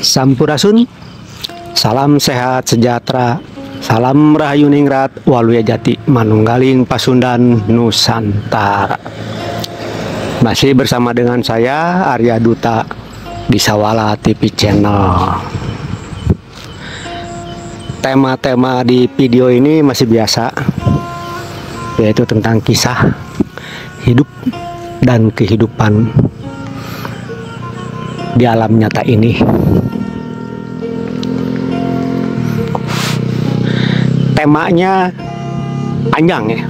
Sampurasun, salam sehat sejahtera, salam rahayu ningrat, waluya jati, manunggaling Pasundan Nusantara. Masih bersama dengan saya Arya Duta di Sawala TV Channel. Tema-tema di video ini masih biasa, yaitu tentang kisah hidup dan kehidupan di alam nyata ini. Temanya panjang ya,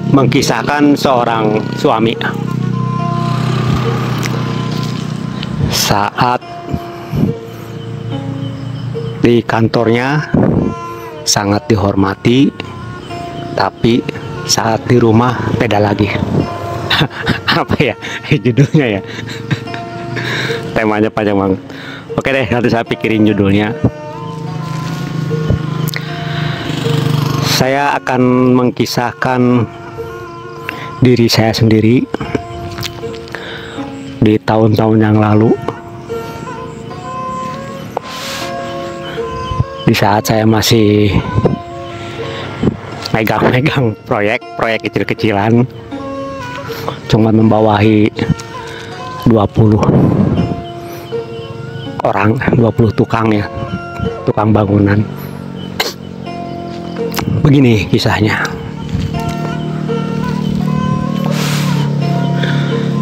mengkisahkan seorang suami saat di kantornya sangat dihormati, tapi saat di rumah beda lagi. Apa ya judulnya ya? Temanya panjang banget. Oke deh, nanti saya pikirin judulnya. Saya akan mengkisahkan diri saya sendiri di tahun-tahun yang lalu, di saat saya masih megang proyek kecil-kecilan, cuma membawahi 20 orang, 20 tukang ya, tukang bangunan. Begini kisahnya.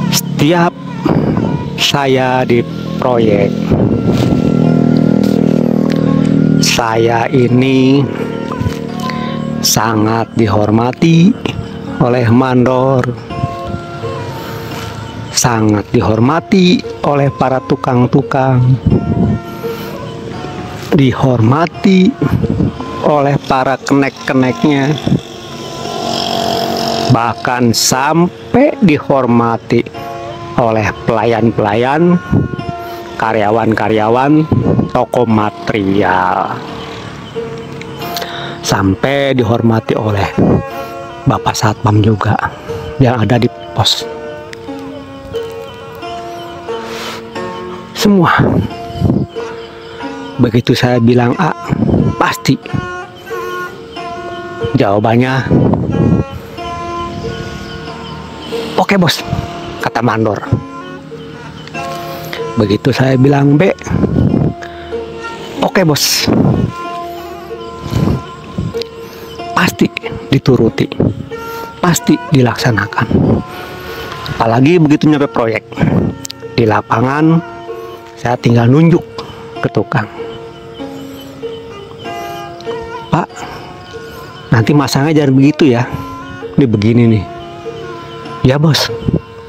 Setiap saya di proyek, saya ini sangat dihormati oleh mandor, sangat dihormati oleh para tukang-tukang, dihormati oleh para kenek-keneknya, bahkan sampai dihormati oleh pelayan-pelayan, karyawan-karyawan toko material, sampai dihormati oleh Bapak Satpam juga yang ada di pos. Semua begitu saya bilang A, pasti jawabannya oke bos, kata mandor. Begitu saya bilang B, oke bos, pasti dituruti, pasti dilaksanakan. Apalagi begitu nyampe proyek di lapangan, saya tinggal nunjuk ke tukang, Pak, nanti masangnya jangan begitu ya, ini begini nih. Ya bos,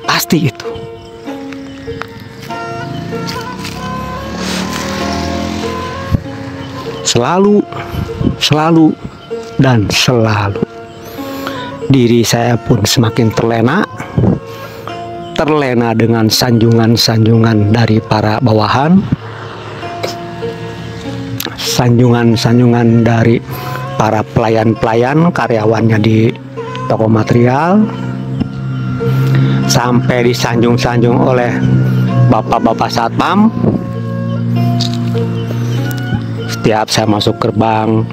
pasti itu. Selalu dan selalu diri saya pun semakin terlena dengan sanjungan-sanjungan dari para bawahan, sanjungan-sanjungan dari para pelayan-pelayan, karyawannya di toko material, sampai disanjung-sanjung oleh bapak-bapak satpam. Setiap saya masuk gerbang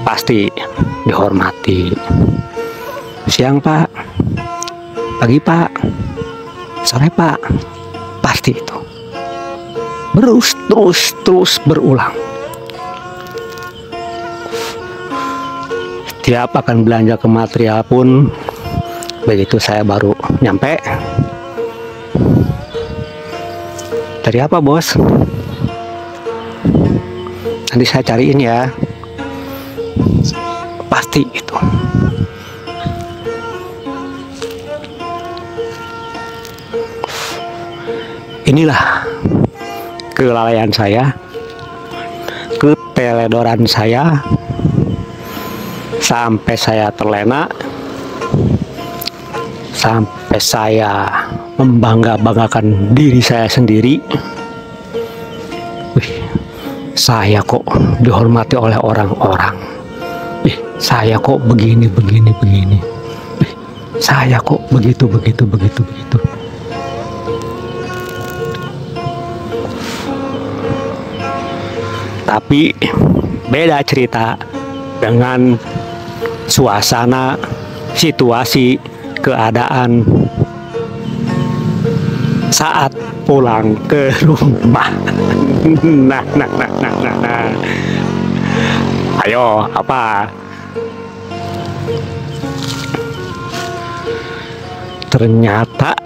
pasti dihormati. Siang Pak, pagi Pak, sore Pak, pasti itu. Terus berulang. Setiap akan belanja ke material pun, begitu saya baru nyampe, dari apa bos? Nanti saya cariin ya. Pasti itu. Inilah kelalaian saya, keteledoran saya, sampai saya terlena, sampai saya membangga-banggakan diri saya sendiri. Wih, saya kok dihormati oleh orang-orang. Saya kok begini. Saya kok begitu. Tapi beda cerita dengan suasana, situasi, keadaan saat pulang ke rumah. Nah. Ayo, apa? Ternyata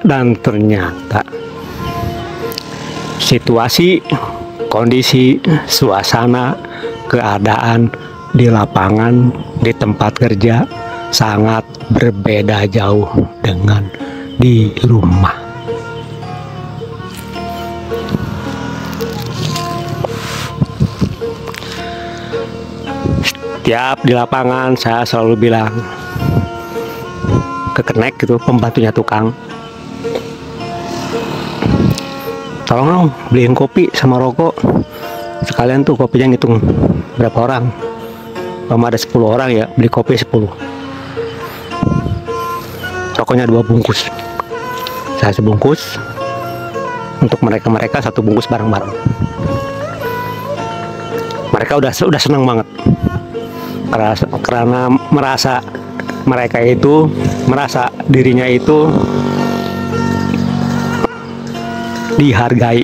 situasi, kondisi, suasana, keadaan di lapangan, di tempat kerja sangat berbeda jauh dengan di rumah. Setiap di lapangan saya selalu bilang ke Kenek gitu, pembantunya tukang, tolong dong beliin kopi sama rokok sekalian tuh, kopinya ngitung berapa orang. Kalau ada 10 orang ya beli kopi 10, rokoknya 2 bungkus, saya sebungkus, untuk mereka 1 bungkus bareng-bareng. Mereka udah senang banget karena merasa dirinya itu dihargai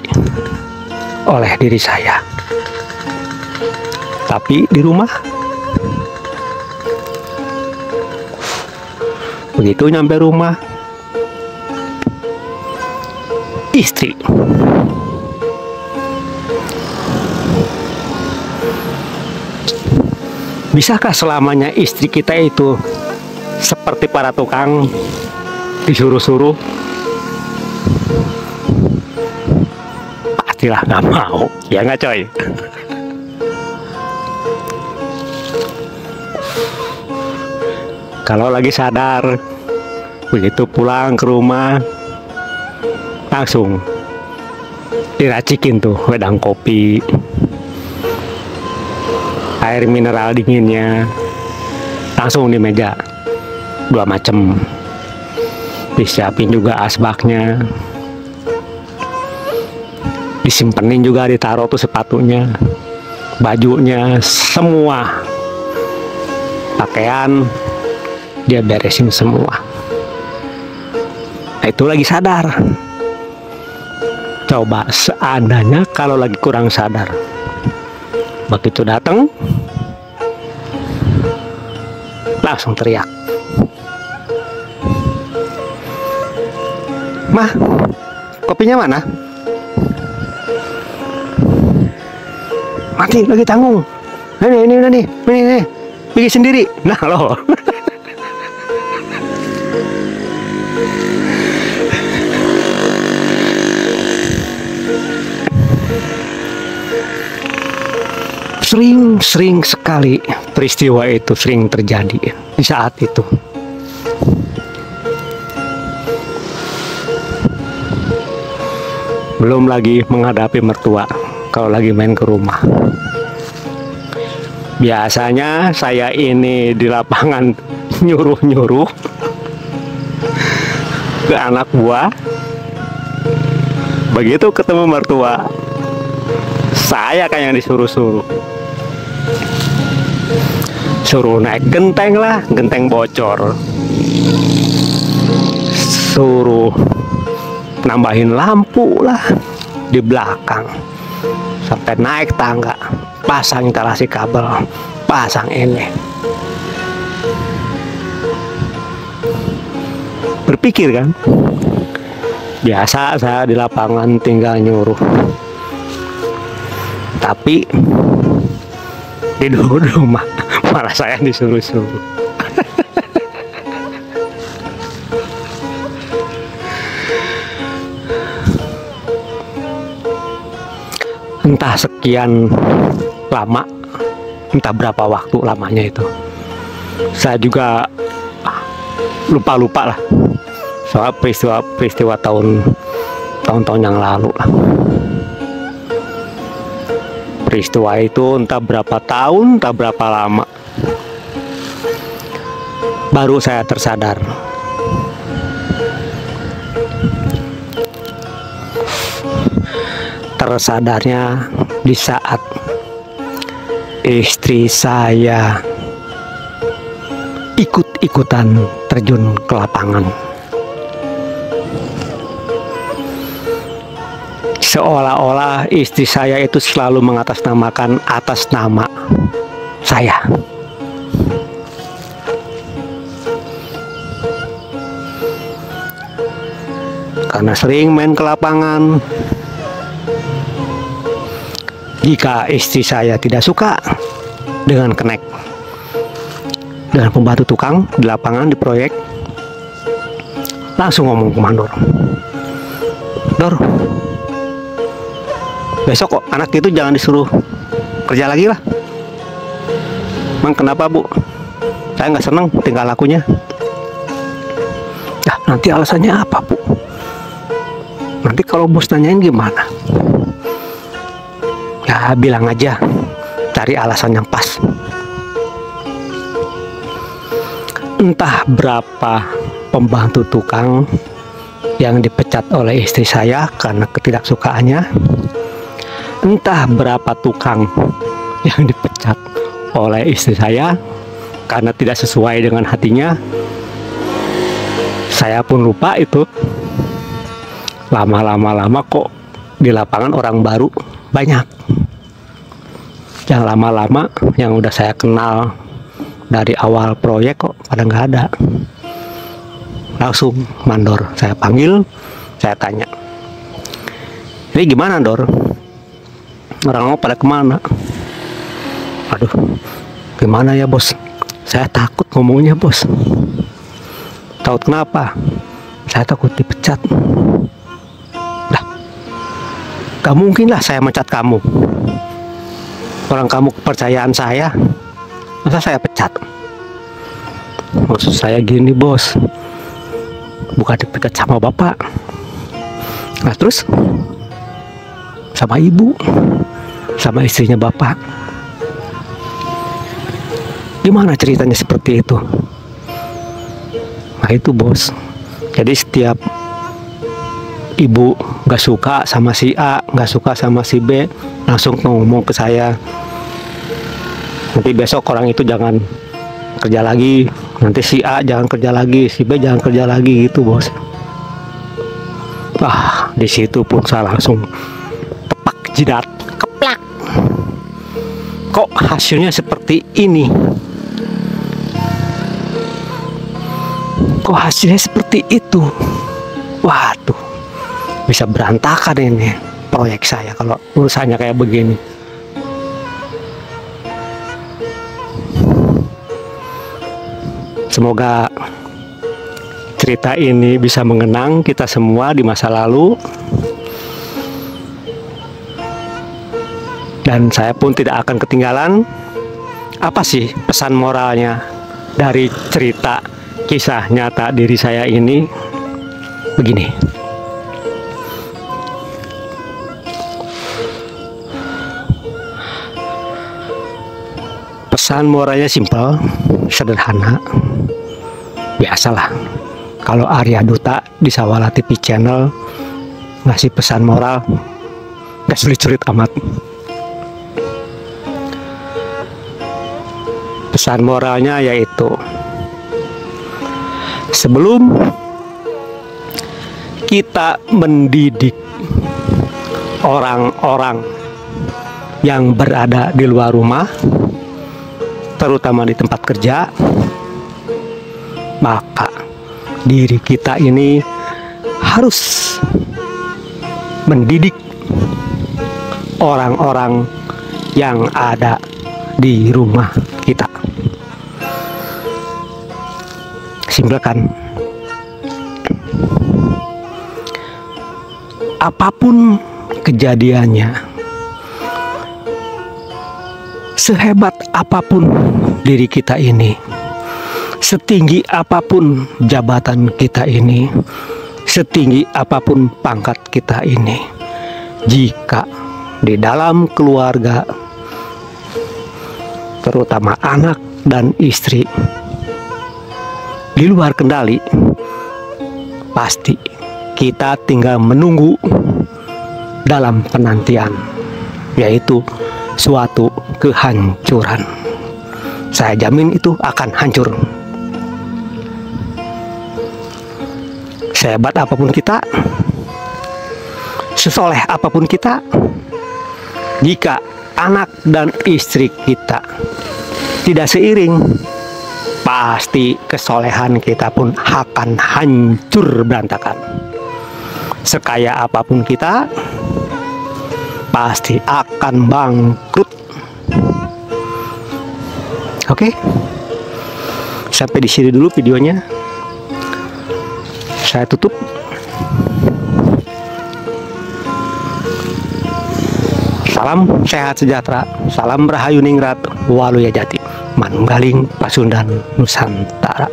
oleh diri saya. Tapi di rumah begitu nyampe rumah, istri bisakah selamanya istri kita itu seperti para tukang disuruh-suruh? Pastilah nggak mau, ya nggak coy? Kalau lagi sadar, begitu pulang ke rumah langsung diracikin tuh wedang kopi, air mineral dinginnya langsung di meja 2 macem, disiapin juga asbaknya, disimpenin juga, ditaruh tuh sepatunya, bajunya, semua pakaian dia beresin semua. Nah, itu lagi sadar. Coba seandainya kalau lagi kurang sadar, begitu datang langsung teriak, "Mah, kopinya mana?" "Mati, lagi tanggung. Ini, bikin sendiri." Nah loh. Sering sekali peristiwa itu sering terjadi di saat itu. Belum lagi menghadapi mertua kalau lagi main ke rumah. Biasanya saya ini di lapangan nyuruh-nyuruh ke anak buah. Begitu ketemu mertua, saya kayak yang disuruh-suruh. Suruh naik genteng lah, genteng bocor. Suruh nambahin lampu lah di belakang. Sampai naik tangga, pasang instalasi kabel, pasang ini. Berpikir kan? Biasa saya di lapangan tinggal nyuruh. Tapi di rumah malah saya disuruh-suruh. Entah sekian lama, entah berapa waktu lamanya itu, saya juga lupa lah soal peristiwa tahun-tahun yang lalu lah. Peristiwa itu entah berapa tahun, entah berapa lama, baru saya tersadar. Tersadarnya di saat istri saya ikut-ikutan terjun ke lapangan. Seolah-olah istri saya itu selalu mengatasnamakan atas nama saya. Karena sering main ke lapangan, jika istri saya tidak suka dengan kenek dengan pembantu tukang di lapangan di proyek, langsung ngomong ke mandor, "Dor, besok kok anak itu jangan disuruh kerja lagi lah." "Emang kenapa, Bu?" "Saya nggak seneng tingkah lakunya." "Ya, nanti alasannya apa, Bu? Nanti kalau bos nanyain gimana?" "Ya, bilang aja, cari alasan yang pas." Entah berapa pembantu tukang yang dipecat oleh istri saya karena ketidaksukaannya, entah berapa tukang yang dipecat oleh istri saya karena tidak sesuai dengan hatinya. Saya pun lupa itu. Lama-lama kok di lapangan orang baru banyak. Yang lama-lama yang udah saya kenal dari awal proyek kok pada nggak ada. Langsung mandor saya panggil, saya tanya, "Ini gimana, Dor? Orang-orang pada kemana?" "Aduh, gimana ya, Bos? Saya takut ngomongnya, Bos." "Takut kenapa?" "Saya takut dipecat." "Dah, gak mungkin lah saya mecat kamu. Orang kamu kepercayaan saya, masa saya pecat?" "Maksud saya gini, Bos, bukan dipecat sama Bapak." "Nah, terus?" "Sama Ibu, sama istrinya Bapak." "Gimana ceritanya seperti itu?" "Nah itu, Bos, jadi setiap Ibu gak suka sama si A, gak suka sama si B, langsung ngomong ke saya, nanti besok orang itu jangan kerja lagi, nanti si A jangan kerja lagi, si B jangan kerja lagi," gitu, Bos. Di situ pun saya langsung tepak jidat, keplak. Kok hasilnya seperti ini? Kok hasilnya seperti itu? Waduh, bisa berantakan ini proyek saya kalau urusannya kayak begini. Semoga cerita ini bisa mengenang kita semua di masa lalu, dan saya pun tidak akan ketinggalan. Apa sih pesan moralnya dari cerita kisah nyata diri saya ini? Begini, pesan moralnya simpel, sederhana. Biasalah kalau Arya Duta di Sawala TV Channel ngasih pesan moral, gak sulit-sulit amat. Pesan moralnya yaitu, sebelum kita mendidik orang-orang yang berada di luar rumah, terutama di tempat kerja, maka diri kita ini harus mendidik orang-orang yang ada di rumah kita. Simpel kan? Apapun kejadiannya, sehebat apapun diri kita ini, setinggi apapun jabatan kita ini, setinggi apapun pangkat kita ini, jika di dalam keluarga, terutama anak dan istri, di luar kendali, pasti kita tinggal menunggu dalam penantian, yaitu suatu kehancuran. Saya jamin itu akan hancur. Sehebat apapun kita, sesoleh apapun kita, jika anak dan istri kita tidak seiring, pasti kesolehan kita pun akan hancur berantakan. Sekaya apapun kita, pasti akan bangkrut. Oke, sampai di sini dulu videonya. Saya tutup. Salam sehat sejahtera, salam rahayu ningrat, waluya jati, manunggaling Pasundan Nusantara.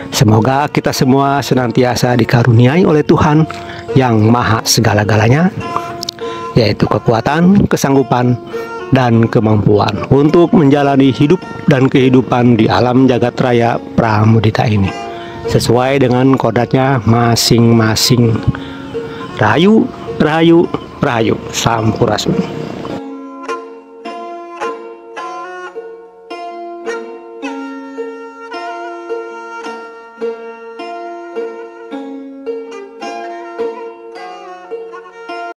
Semoga kita semua senantiasa dikaruniai oleh Tuhan yang maha segala-galanya, yaitu kekuatan, kesanggupan, dan kemampuan untuk menjalani hidup dan kehidupan di alam jagat raya Pramudita ini sesuai dengan kodratnya masing-masing. Rahayu, rahayu, rahayu, sampurasun.